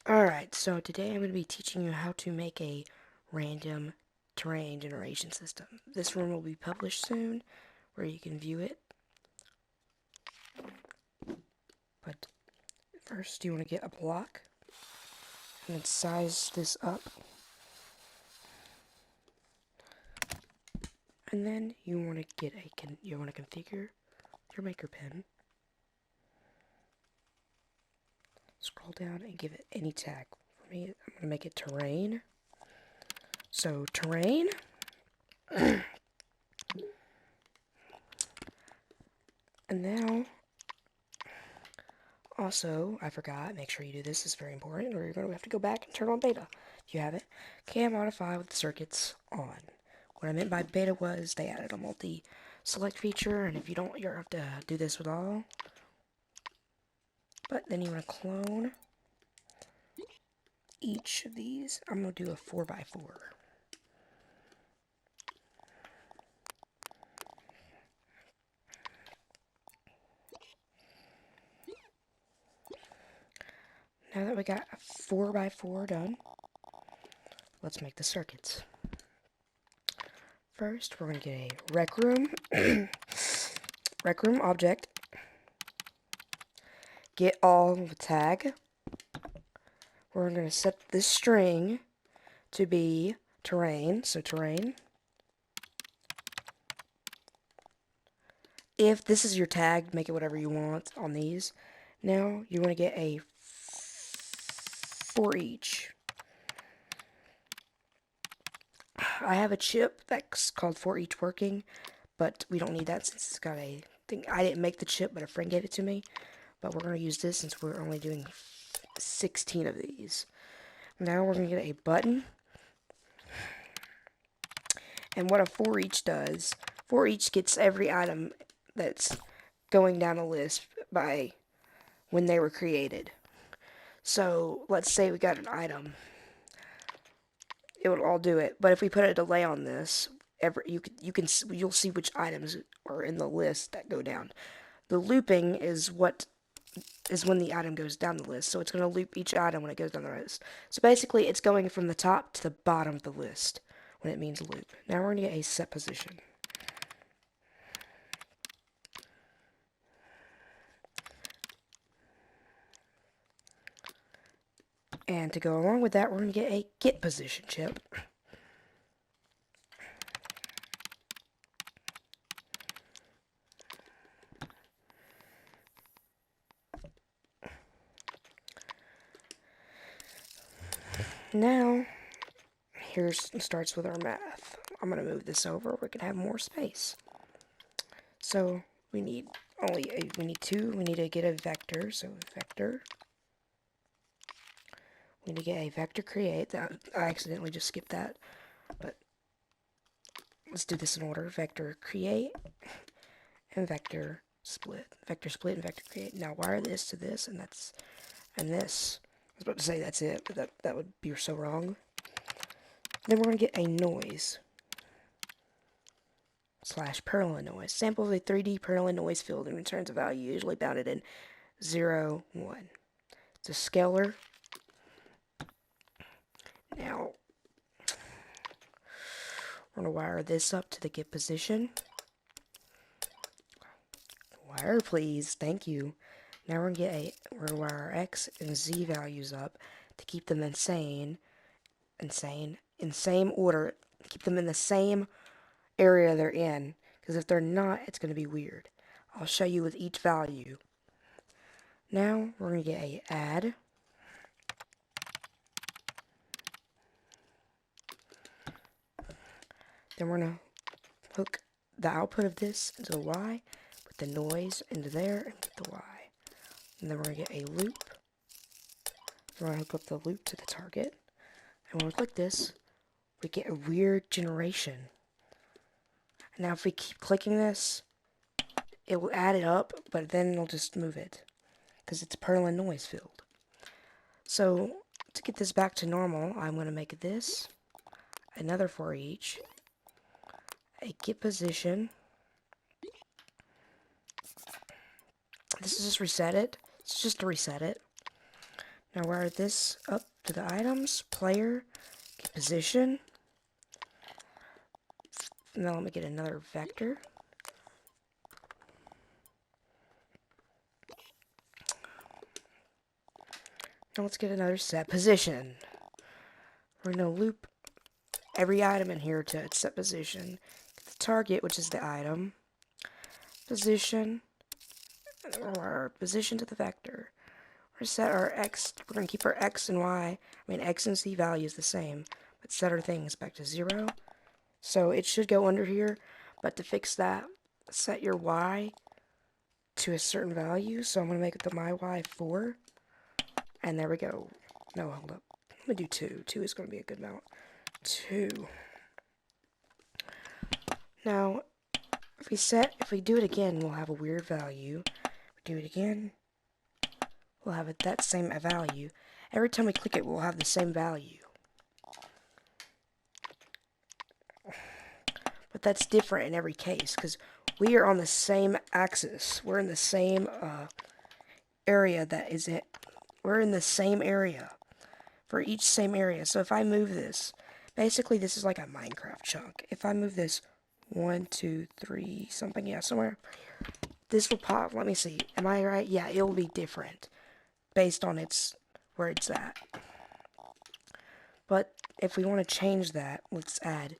Alright, so today I'm going to be teaching you how to make a random terrain generation system. This one will be published soon, where you can view it. But first you want to get a block, and then size this up. And then you want to get you want to configure your maker pen. Scroll down and give it any tag. For me, I'm going to make it terrain. So terrain. And now, also, I forgot, make sure you do this, it's very important, or you're going to have to go back and turn on beta. If you have it, can modify with the circuits on. What I meant by beta was they added a multi-select feature, and if you don't, you're going to have to do this with all. But then you want to clone each of these. I'm going to do a 4x4. Now that we got a 4x4 done, let's make the circuits. First, we're going to get a rec room, rec room object, get all with tag. We're going to set this string to be terrain, so terrain. If this is your tag, make it whatever you want on these. Now, you want to get a for each. I have a chip that's called for each working, but we don't need that since it's got a thing. I didn't make the chip, but a friend gave it to me. But we're going to use this since we're only doing 16 of these. Now we're going to get a button. And what a for each does, for each gets every item that's going down a list by when they were created. So let's say we got an item. It would all do it. But if we put a delay on this, you'll see which items are in the list that go down. The looping is when the item goes down the list. So it's going to loop each item when it goes down the list. So basically, it's going from the top to the bottom of the list when it means loop. Now we're going to get a set position. And to go along with that, we're going to get a get position chip. Now, starts with our math. I'm going to move this over. We can have more space. So we need two. We need to get a vector. So vector. We need to get a vector create. That I accidentally just skipped that, but let's do this in order. Vector create and vector split. Vector split and vector create. Now wire this to this, and this. I was about to say that's it, but that would be so wrong. Then we're going to get a noise. / Perlin noise. Samples a 3D Perlin noise field and returns a value usually bounded in 0, 1. It's a scalar. Now, we're going to wire this up to the get position. Wire, please. Thank you. Now we're going to wire our X and Z values up to keep them in same order. Keep them in the same area they're in. Because if they're not, it's going to be weird. I'll show you with each value. Now we're going to get a add. Then we're going to hook the output of this into the Y, put the noise into there, and put the Y. And then we're going to get a loop. We're going to hook up the loop to the target. And when we click this, we get a weird generation. Now if we keep clicking this, it will add it up, but then it'll just move it. Because it's Perlin noise filled. So to get this back to normal, I'm going to make this another for each. A get position. This is just reset it. It's just to reset it. Now wire this up to the items, player, get position. Now let me get another vector. Now let's get another set position. We're going to loop every item in here to its set position. Get the target, which is the item, position, and our position to the vector. We're set our x, we're going to keep our x and y, x and z values the same, but set our things back to 0. So it should go under here, but to fix that, set your y to a certain value. So I'm going to make the my y 4, and there we go. No, hold up. I'm going to do 2. 2 is going to be a good amount. 2. Now, if we do it again, we'll have a weird value. If we do it again, we'll have that same value. Every time we click it, we'll have the same value. But that's different in every case, because we are on the same axis. We're in the same area that is it. We're in the same area for each same area. So if I move this, basically this is like a Minecraft chunk. If I move this 1, 2, 3, something, yeah, somewhere, this will pop. Let me see. Am I right? Yeah, it will be different based on where it's at. But if we want to change that, let's add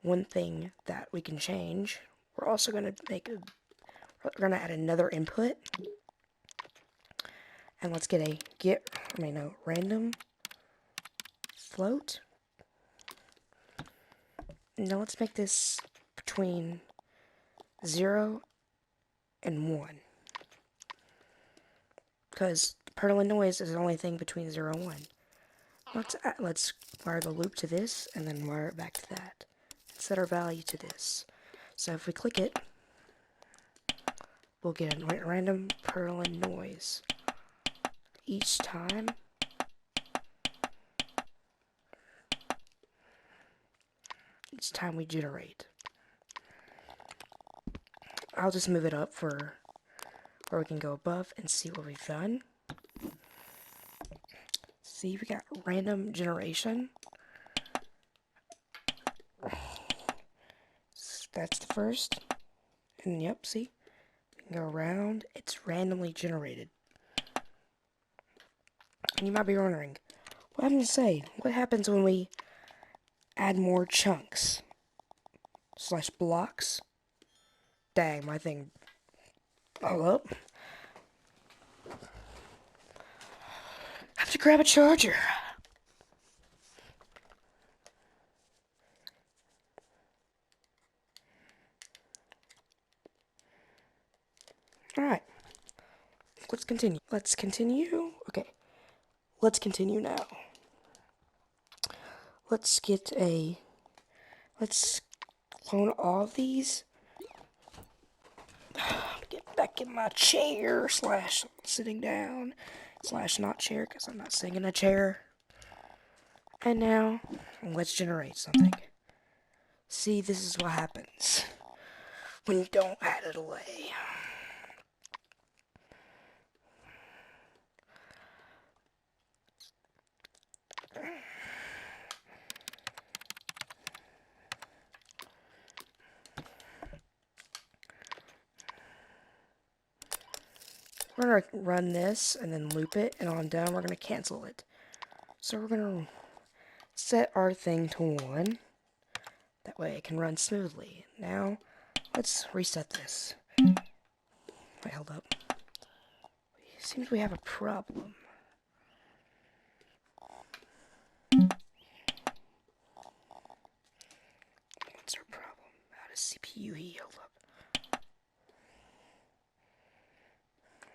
one thing that we can change. We're also going to add another input. And let's get random float. Now let's make this between 0 and 1. Because purling noise is the only thing between 0 and 1. Let's wire the loop to this, and then wire it back to that. Set our value to this. So if we click it, we'll get a random purling noise each time. Each time we generate. I'll just move it up for where we can go above and see what we've done. See, we got random generation. That's the first. And yep, see? We can go around. It's randomly generated. And you might be wondering, what happens when we add more chunks? / blocks? Dang, my thing. Hold up. Have to grab a charger. Alright. Let's continue. Okay. Let's continue now. Let's clone all of these. Get back in my chair / sitting down / not chair because I'm not sitting in a chair. And now let's generate something. See, this is what happens when you don't add a delay. We're going to run this and then loop it, and on done, we're going to cancel it. So we're going to set our thing to 1. That way it can run smoothly. Now, let's reset this. Wait, hold up. It seems we have a problem. What's our problem? Out of CPU heat. Hold up.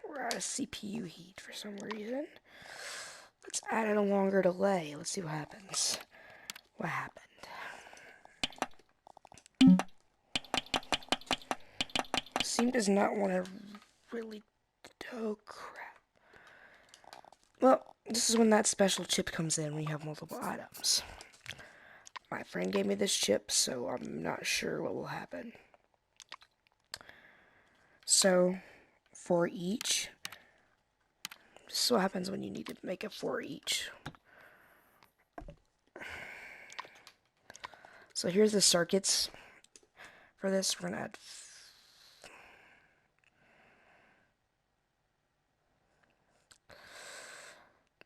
We're out of CPU heat for some reason. Let's add in a longer delay. Let's see what happens. What happened? Steam does not want to really... Oh, crap. Well, this is when that special chip comes in when you have multiple items. My friend gave me this chip, so I'm not sure what will happen. So, for each This is what happens when you need to make a for each. So here's the circuits for this. We're gonna add.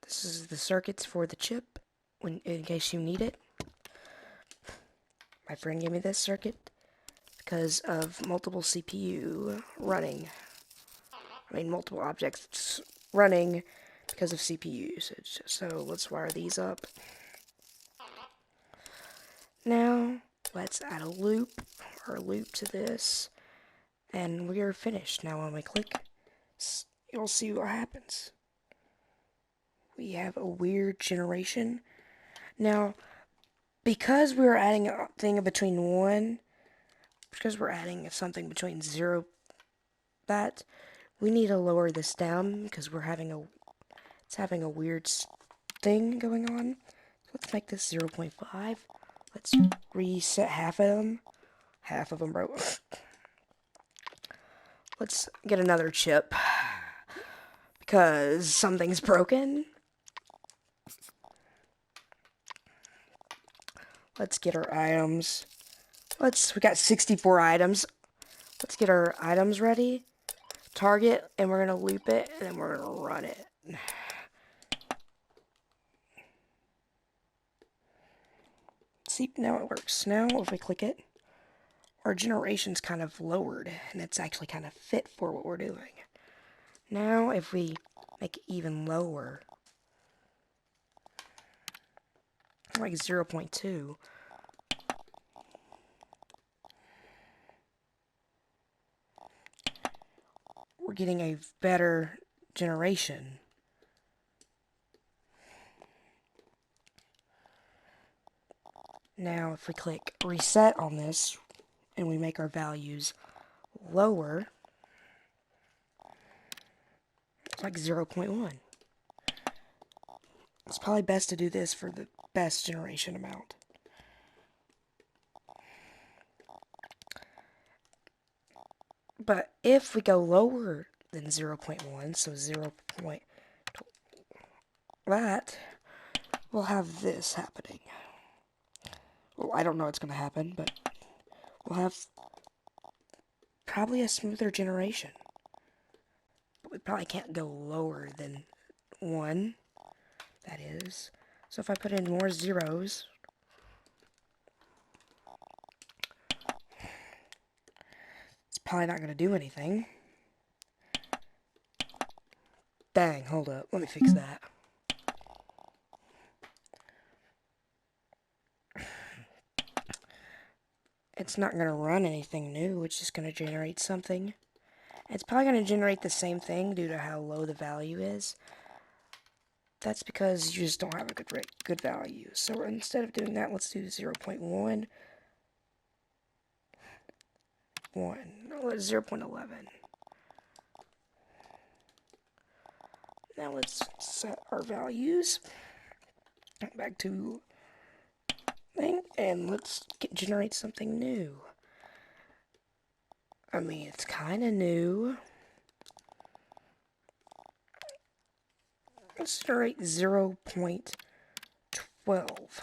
This is the circuits for the chip, in case you need it. My friend gave me this circuit because of multiple CPU running. I mean, multiple objects running because of CPU usage. So let's wire these up. Now, let's add a loop to this, and we are finished. Now when we click, you'll see what happens. We have a weird generation. Now, because we're adding a thing between 1, because we're adding something between 0, we need to lower this down because it's having a weird thing going on. Let's make this 0.5. Let's reset half of them. Half of them broke. Let's get another chip because something's broken. Let's get our items. We got 64 items. Let's get our items ready. Target, and we're gonna loop it, and then we're gonna run it. See, now it works. Now, if we click it, our generation's kind of lowered, and it's actually kind of fit for what we're doing. Now, if we make it even lower, like 0.2, we're getting a better generation. Now, if we click reset on this, and we make our values lower, it's like 0.1. It's probably best to do this for the best generation amount. But if we go lower than 0.1, so 0. That, we'll have this happening. Well, I don't know what's going to happen, but we'll have probably a smoother generation. But we probably can't go lower than 1, that is. So if I put in more zeros, it's probably not going to do anything. Dang, hold up. Let me fix that. It's not going to run anything new. It's just going to generate something. It's probably going to generate the same thing due to how low the value is. That's because you just don't have a good value. So instead of doing that, let's do 0.1. 0.11. Now let's set our values back to thing, and let's generate something new. I mean, it's kind of new. Let's generate 0.12.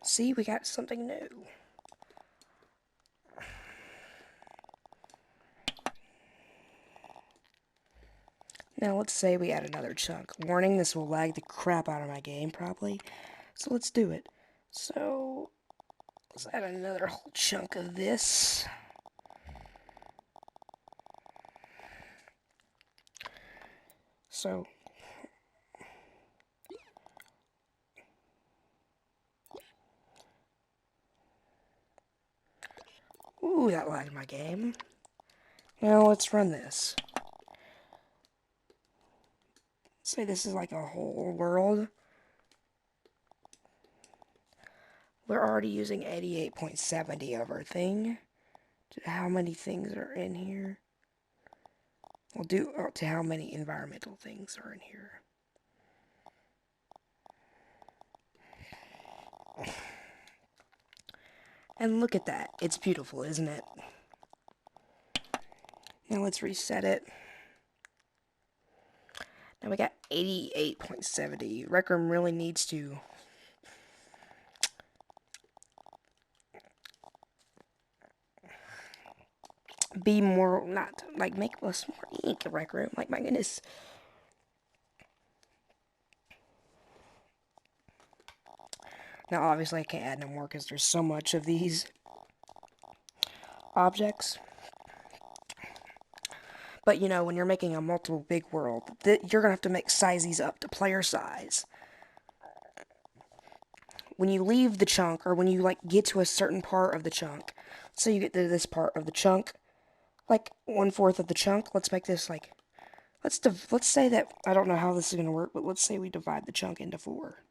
See, we got something new. Now let's say we add another chunk. Warning, this will lag the crap out of my game probably. So let's do it. So let's add another whole chunk of this. So ooh, that lagged my game. Now let's run this. Say this is like a whole world. We're already using 88.70 of our thing. To how many things are in here? We'll do to how many environmental things are in here. And look at that. It's beautiful, isn't it? Now let's reset it. Now we got 88.70. Rec Room really needs to be more, not, like, make us more ink, Rec Room. Like, my goodness. Now, obviously, I can't add no more because there's so much of these objects. But, you know, when you're making a multiple big world, you're going to have to make sizes up to player size. When you leave the chunk, or when you, like, get to a certain part of the chunk, so you get to this part of the chunk, like, 1/4 of the chunk, let's make this, like, let's say that, I don't know how this is going to work, but let's say we divide the chunk into 4.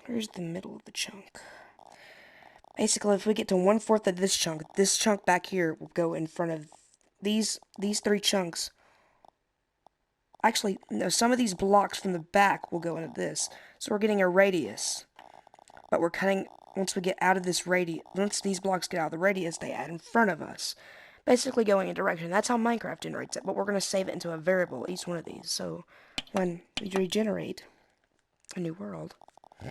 Here's the middle of the chunk. Basically, if we get to 1/4 of this chunk back here will go in front of these 3 chunks. Actually, no, some of these blocks from the back will go into this. So we're getting a radius. But we're cutting, once we get out of this radius, once these blocks get out of the radius, they add in front of us. Basically going in direction. That's how Minecraft generates it. But we're going to save it into a variable, each one of these. So when we regenerate a new world, we're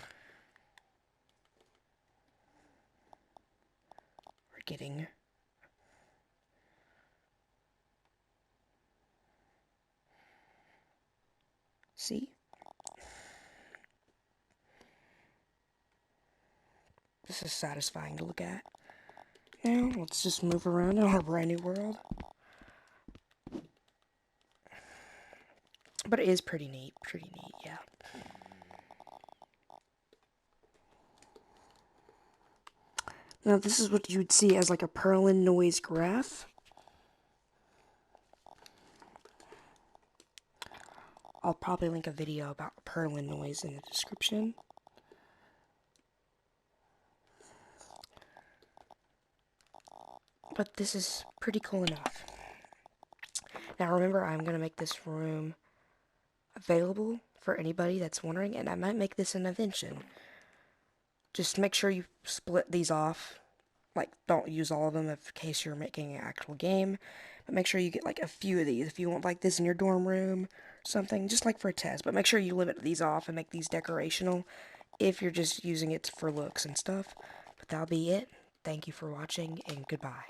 getting... See? This is satisfying to look at. Now, let's just move around in our brand new world. But it is pretty neat, yeah. Now, this is what you would see as like a Perlin noise graph. I'll probably link a video about Perlin noise in the description. But this is pretty cool enough. Now remember, I'm going to make this room available for anybody that's wondering, and I might make this an invention. Just make sure you split these off. Like, don't use all of them in case you're making an actual game. But make sure you get like a few of these if you want like this in your dorm room, something, just like for a test. But make sure you limit these off and make these decorational if you're just using it for looks and stuff. But that'll be it. Thank you for watching, and goodbye.